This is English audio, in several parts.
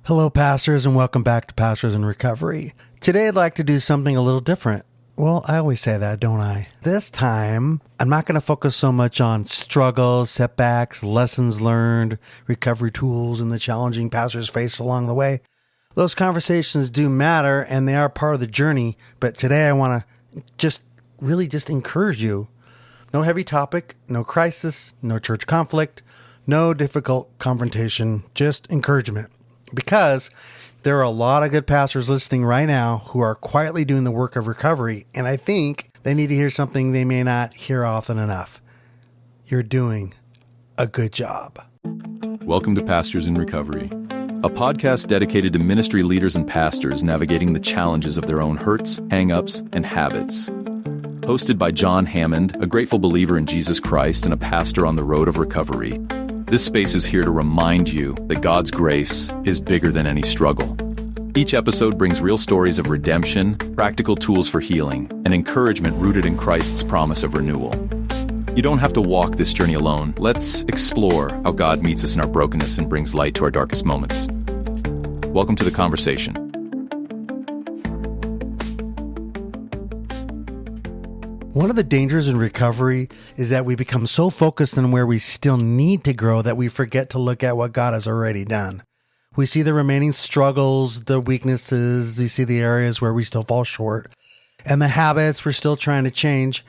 Hello, pastors, and welcome back to Pastors in Recovery. Today, I'd like to do something a little different. Well, I always say that, don't I? This time, I'm not going to focus so much on struggles, setbacks, lessons learned, recovery tools, and the challenging pastors face along the way. Those conversations do matter, and they are part of the journey, but today I want to just encourage you. No heavy topic, no crisis, no church conflict, no difficult confrontation, just encouragement. Because there are a lot of good pastors listening right now who are quietly doing the work of recovery, and I think they need to hear something they may not hear often enough. You're doing a good job. Welcome to Pastors in Recovery, a podcast dedicated to ministry leaders and pastors navigating the challenges of their own hurts, hang-ups, and habits. Hosted by John Hammond, a grateful believer in Jesus Christ and a pastor on the road of recovery. This space is here to remind you that God's grace is bigger than any struggle. Each episode brings real stories of redemption, practical tools for healing, and encouragement rooted in Christ's promise of renewal. You don't have to walk this journey alone. Let's explore how God meets us in our brokenness and brings light to our darkest moments. Welcome to the conversation. One of the dangers in recovery is that we become so focused on where we still need to grow that we forget to look at what God has already done. We see the remaining struggles, the weaknesses, we see the areas where we still fall short, and the habits we're still trying to change.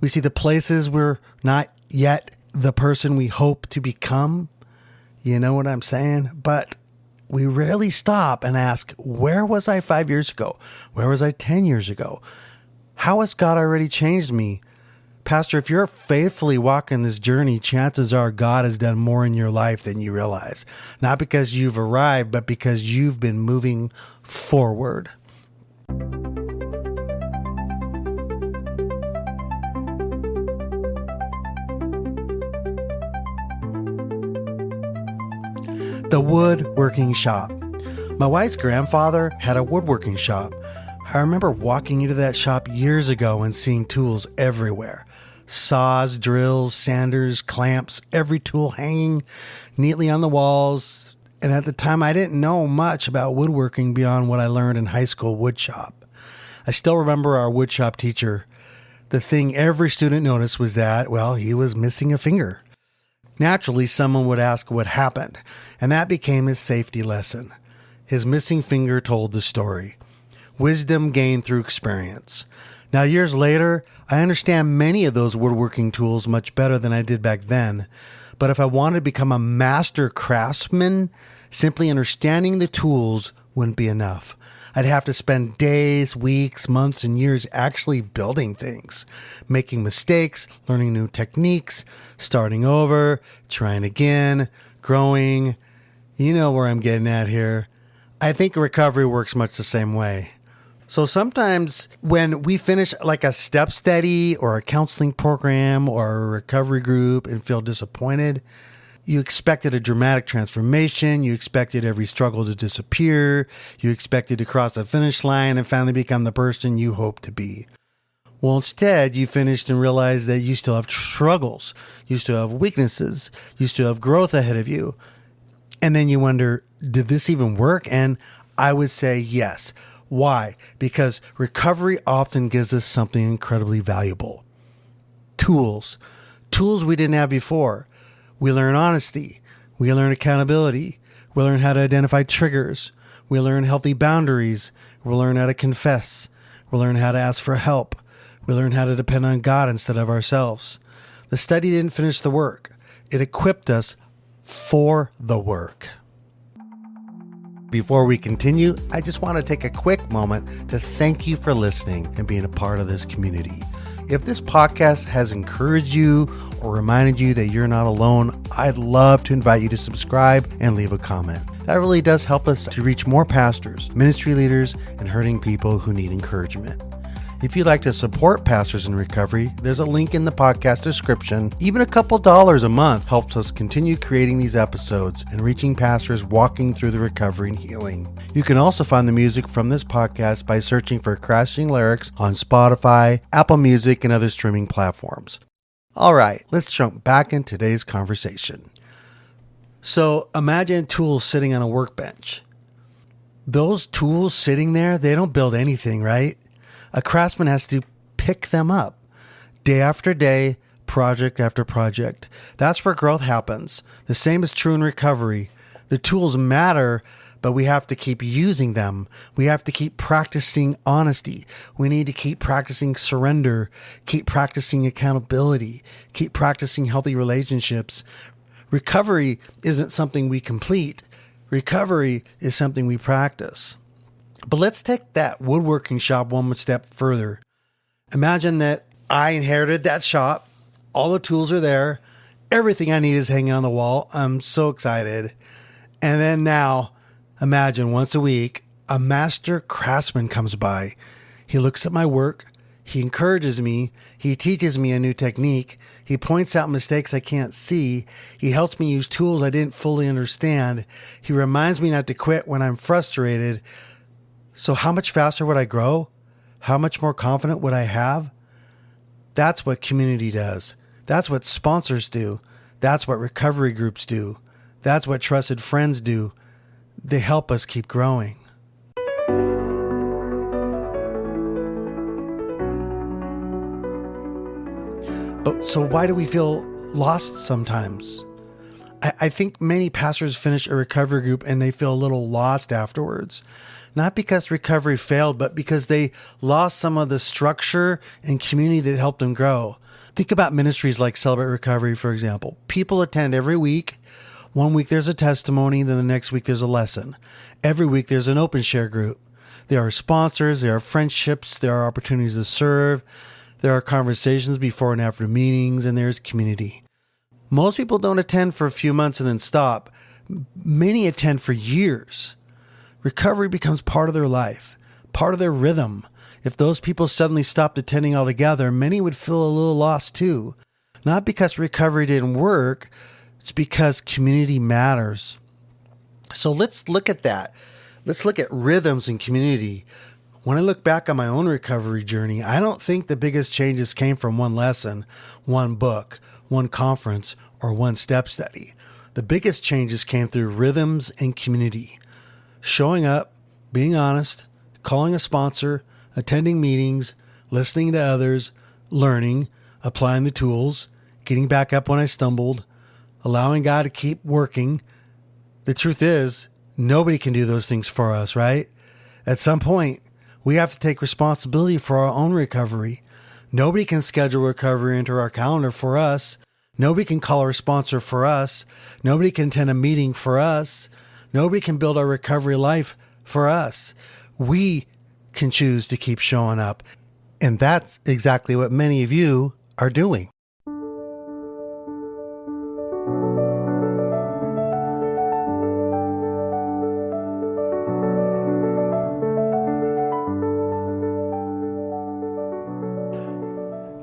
We see the places we're not yet the person we hope to become. You know what I'm saying? But we rarely stop and ask, where was I 5 years ago? Where was I 10 years ago? How has God already changed me? Pastor, if you're faithfully walking this journey, chances are God has done more in your life than you realize. Not because you've arrived, but because you've been moving forward. The woodworking shop. My wife's grandfather had a woodworking shop. I remember walking into that shop years ago and seeing tools everywhere. Saws, drills, sanders, clamps, every tool hanging neatly on the walls. And at the time, I didn't know much about woodworking beyond what I learned in high school wood shop. I still remember our wood shop teacher. The thing every student noticed was that, well, he was missing a finger. Naturally, someone would ask what happened, and that became his safety lesson. His missing finger told the story. Wisdom gained through experience. Now, years later, I understand many of those woodworking tools much better than I did back then. But if I wanted to become a master craftsman, simply understanding the tools wouldn't be enough. I'd have to spend days, weeks, months, and years actually building things, making mistakes, learning new techniques, starting over, trying again, growing. You know where I'm getting at here. I think recovery works much the same way. So sometimes when we finish like a step study or a counseling program or a recovery group and feel disappointed, you expected a dramatic transformation. You expected every struggle to disappear. You expected to cross the finish line and finally become the person you hoped to be. Well, instead, you finished and realized that you still have struggles. You still have weaknesses. You still have growth ahead of you. And then you wonder, did this even work? And I would say yes. Why? Because recovery often gives us something incredibly valuable. Tools. Tools we didn't have before. We learn honesty. We learn accountability. We learn how to identify triggers. We learn healthy boundaries. We learn how to confess. We learn how to ask for help. We learn how to depend on God instead of ourselves. The study didn't finish the work. It equipped us for the work. Before we continue, I just want to take a quick moment to thank you for listening and being a part of this community. If this podcast has encouraged you or reminded you that you're not alone, I'd love to invite you to subscribe and leave a comment. That really does help us to reach more pastors, ministry leaders, and hurting people who need encouragement. If you'd like to support Pastors in Recovery, there's a link in the podcast description. Even a couple dollars a month helps us continue creating these episodes and reaching pastors walking through the recovery and healing. You can also find the music from this podcast by searching for Crashing Lyrics on Spotify, Apple Music, and other streaming platforms. All right, let's jump back in today's conversation. So imagine tools sitting on a workbench. those tools sitting there, they don't build anything, right? A craftsman has to pick them up day after day, project after project. That's where growth happens. The same is true in recovery. The tools matter, but we have to keep using them. We have to keep practicing honesty. We need to keep practicing surrender, keep practicing accountability, keep practicing healthy relationships. Recovery isn't something we complete. Recovery is something we practice. But let's take that woodworking shop one more step further. Imagine that I inherited that shop. All the tools are there. Everything I need is hanging on the wall. I'm so excited. And then now, imagine once a week, a master craftsman comes by. He looks at my work. He encourages me. He teaches me a new technique. He points out mistakes I can't see. He helps me use tools I didn't fully understand. He reminds me not to quit when I'm frustrated. So how much faster would I grow? How much more confident would I have? That's what community does. That's what sponsors do. That's what recovery groups do. That's what trusted friends do. They help us keep growing. But so why do we feel lost sometimes? I think many pastors finish a recovery group and they feel a little lost afterwards. Not because recovery failed, but because they lost some of the structure and community that helped them grow. Think about ministries like Celebrate Recovery, for example. People attend every week. One week there's a testimony, then the next week there's a lesson. Every week there's an open share group. There are sponsors, there are friendships, there are opportunities to serve. There are conversations before and after meetings, and there's community. Most people don't attend for a few months and then stop. Many attend for years. Recovery becomes part of their life, part of their rhythm. If those people suddenly stopped attending altogether, many would feel a little lost too. Not because recovery didn't work, it's because community matters. So let's look at that. Let's look at rhythms and community. When I look back on my own recovery journey, I don't think the biggest changes came from one lesson, one book, one conference, or one step study. The biggest changes came through rhythms and community. Showing up, being honest, calling a sponsor, attending meetings, listening to others, learning, applying the tools, getting back up when I stumbled, allowing God to keep working. The truth is, nobody can do those things for us, right? At some point, we have to take responsibility for our own recovery. Nobody can schedule recovery into our calendar for us. Nobody can call our sponsor for us. Nobody can attend a meeting for us. Nobody can build our recovery life for us. We can choose to keep showing up. And that's exactly what many of you are doing.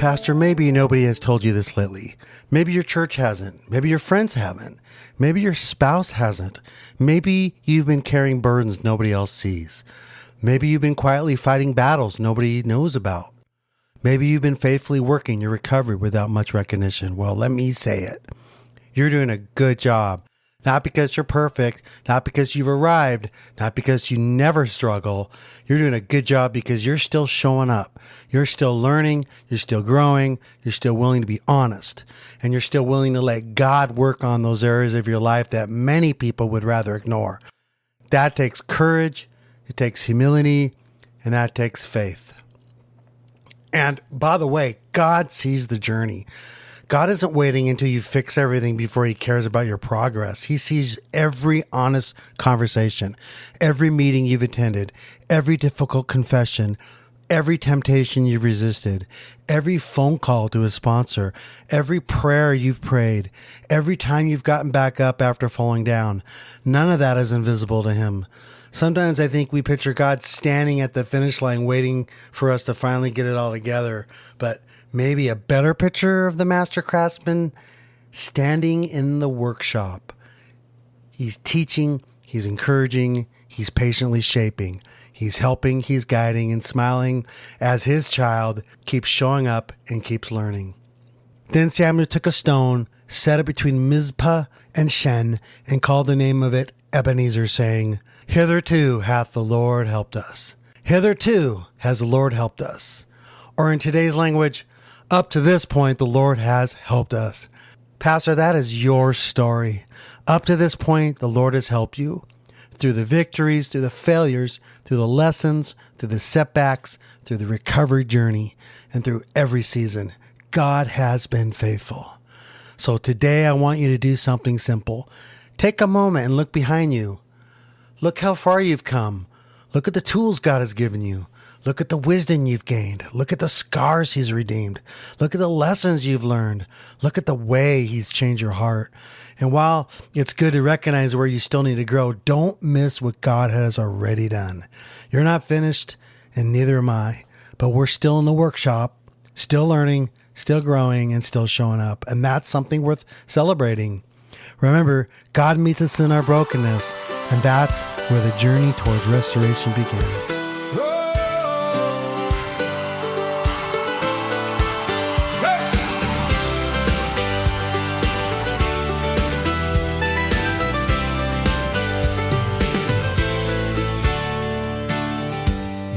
Pastor, maybe nobody has told you this lately. Maybe your church hasn't. Maybe your friends haven't. Maybe your spouse hasn't. Maybe you've been carrying burdens nobody else sees. Maybe you've been quietly fighting battles nobody knows about. Maybe you've been faithfully working your recovery without much recognition. Well, let me say it. You're doing a good job. Not because you're perfect, not because you've arrived, not because you never struggle. You're doing a good job because you're still showing up. You're still learning, you're still growing, you're still willing to be honest, and you're still willing to let God work on those areas of your life that many people would rather ignore. That takes courage, it takes humility, and that takes faith. And by the way, God sees the journey. God isn't waiting until you fix everything before he cares about your progress. He sees every honest conversation, every meeting you've attended, every difficult confession, every temptation you've resisted, every phone call to a sponsor, every prayer you've prayed, every time you've gotten back up after falling down. None of that is invisible to him. Sometimes I think we picture God standing at the finish line waiting for us to finally get it all together. But maybe a better picture of the master craftsman standing in the workshop. He's teaching, he's encouraging, he's patiently shaping. He's helping, he's guiding and smiling as his child keeps showing up and keeps learning. Then Samuel took a stone, set it between Mizpah and Shen, and called the name of it Ebenezer, saying, Hitherto hath the Lord helped us. Hitherto has the Lord helped us. Or in today's language, up to this point, the Lord has helped us. Pastor, that is your story. Up to this point, the Lord has helped you. Through the victories, through the failures, through the lessons, through the setbacks, through the recovery journey, and through every season, God has been faithful. So today I want you to do something simple. Take a moment and look behind you. Look how far you've come. Look at the tools God has given you. Look at the wisdom you've gained. Look at the scars He's redeemed. Look at the lessons you've learned. Look at the way He's changed your heart. And while it's good to recognize where you still need to grow, don't miss what God has already done. You're not finished, and neither am I. But we're still in the workshop, still learning, still growing, and still showing up. And that's something worth celebrating. Remember, God meets us in our brokenness, and that's where the journey towards restoration begins.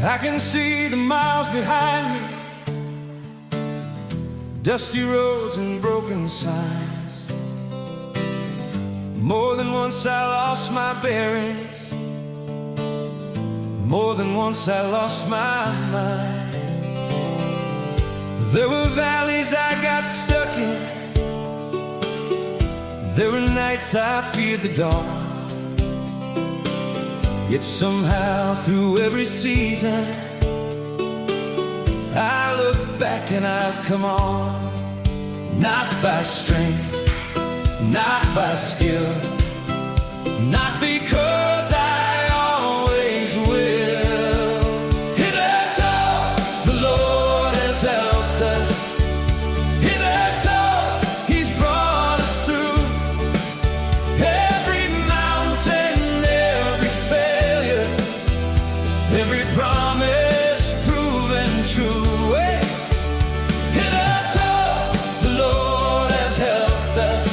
I can see the miles behind me, dusty roads and broken signs. More than once I lost my bearings, more than once I lost my mind. There were valleys I got stuck in, there were nights I feared the dark. Yet somehow through every season I look back and I've come on. Not by strength, not by skill, not because I always will. Hitherto the Lord has helped us. Hitherto He's brought us through every mountain, every failure, every promise proven true. Hitherto the Lord has helped us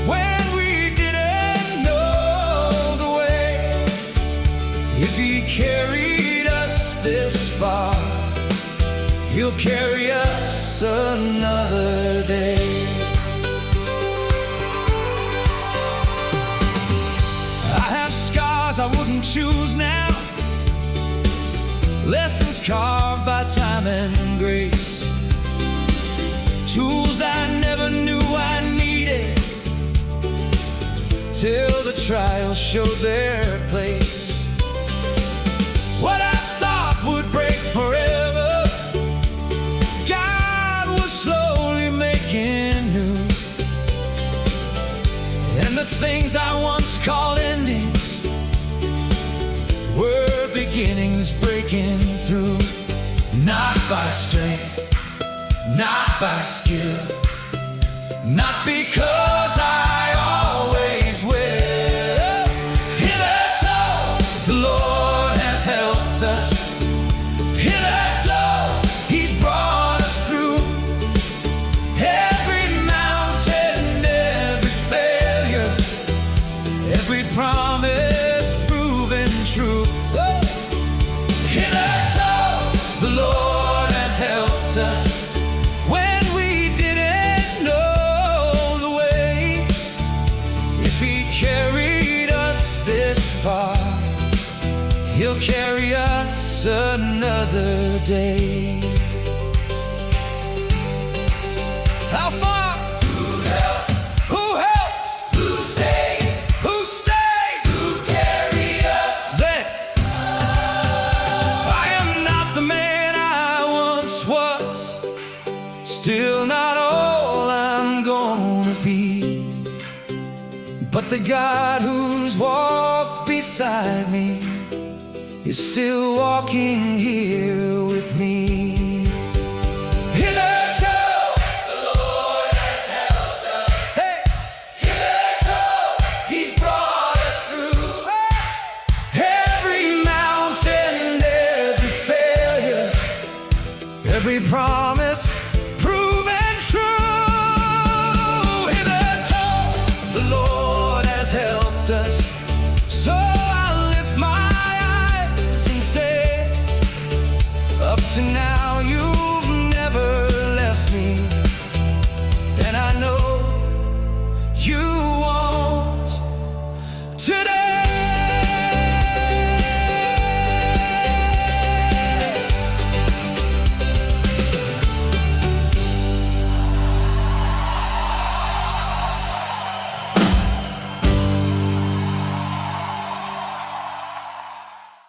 when we didn't know the way. If He carried us this far, He'll carry us another day. I have scars I wouldn't choose now, lessons carved by time and grace, tools I never knew I needed till the trials showed their place. What I thought would break forever, God was slowly making new. And the things I once called endings were beginnings breaking through. Not by strength, not by skill, not because I always will. Hitherto the Lord has helped us. Hitherto He's brought us through every mountain, every failure, every promise proven true. Hitherto the Lord has helped us when we didn't know the way. If He carried us this far, He'll carry us another day. How far? Who helped? Who helped? Who stayed? Who stayed? Who carried us then? I am not the man I once was, still not all I'm gonna be, but the God who's walked beside me is still walking here with me. Hitherto the Lord has helped us. Hey! Hitherto He's brought us through every mountain, every failure, every promise proven true. Hitherto the Lord has helped us, so I lift tonight.